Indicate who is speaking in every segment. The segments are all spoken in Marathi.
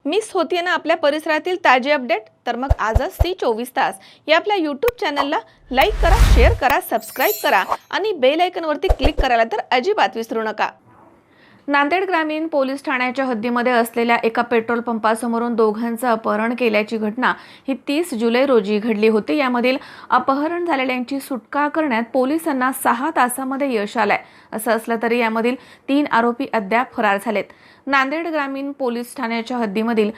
Speaker 1: मिस होतीये ना आपल्या परिसरातील ताजे अपडेट? तर मग आजच सी 24 तास या आपल्या यूट्यूब चॅनलला लाईक करा, शेअर करा, सबस्क्राईब करा आणि बेल आयकॉनवरती क्लिक करायला तर अजिबात विसरू नका। नांदेड ग्रामीण पोलीस ठाण्याच्या हद्दीमध्ये असलेल्या एका पेट्रोल पंपासमोरून दोघांचं अपहरण केल्याची घटना ही 30 जुलै रोजी घडली होती। यामधील अपहरण झालेल्यांची सुटका करण्यात पोलिसांना 6 तासांमध्ये यश आलंय। असं असलं तरी यामधील 3 आरोपी अद्याप फरार झालेत। नांदेड ग्रामीण पोलीस ठाण्याच्या हद्दीमधील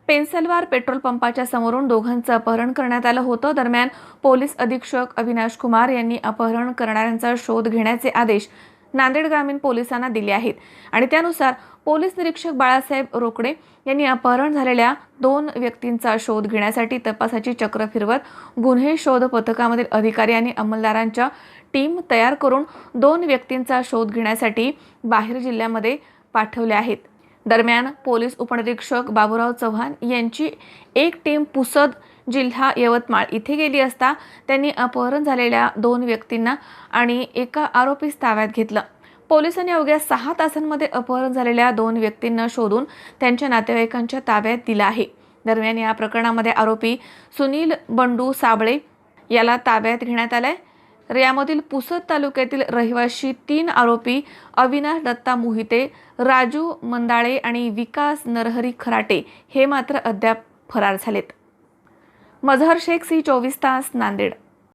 Speaker 1: पेन्सलवार पेट्रोल पंपाच्या समोरून दोघांचं अपहरण करण्यात आलं होतं। दरम्यान पोलीस अधीक्षक अविनाश कुमार यांनी अपहरण करणाऱ्यांचा शोध घेण्याचे आदेश नांदेड ग्रामीण पोलिसांना दिले आहेत आणि त्यानुसार पोलीस निरीक्षक बाळासाहेब रोकडे यांनी अपहरण झालेल्या 2 व्यक्तींचा शोध घेण्यासाठी तपासाची चक्र फिरवत गुन्हे शोध पथकामधील अधिकारी आणि अंमलदारांच्या टीम तयार करून 2 व्यक्तींचा शोध घेण्यासाठी बाहेर जिल्ह्यामध्ये पाठवले आहेत। दरम्यान पोलीस उपनिरीक्षक बाबूराव चव्हाण यांची एक टीम पुसद जिल्हा यवतमाळ इथे गेली असता त्यांनी अपहरण झालेल्या 2 व्यक्तींना आणि एका आरोपीस ताब्यात घेतलं। पोलिसांनी अवघ्या 6 तासांमध्ये अपहरण झालेल्या 2 व्यक्तींना शोधून त्यांच्या नातेवाईकांच्या ताब्यात दिलं आहे। दरम्यान या प्रकरणामध्ये आरोपी सुनील बंडू साबळे याला ताब्यात घेण्यात आलंय। यामधील पुसद तालुक्यातील रहिवासी 3 आरोपी अविनाश दत्ता मोहिते, राजू मंदाळे आणि विकास नरहरी खराटे हे मात्र अद्याप फरार झालेत। मजहर शेख सी 24 तास नांदेड।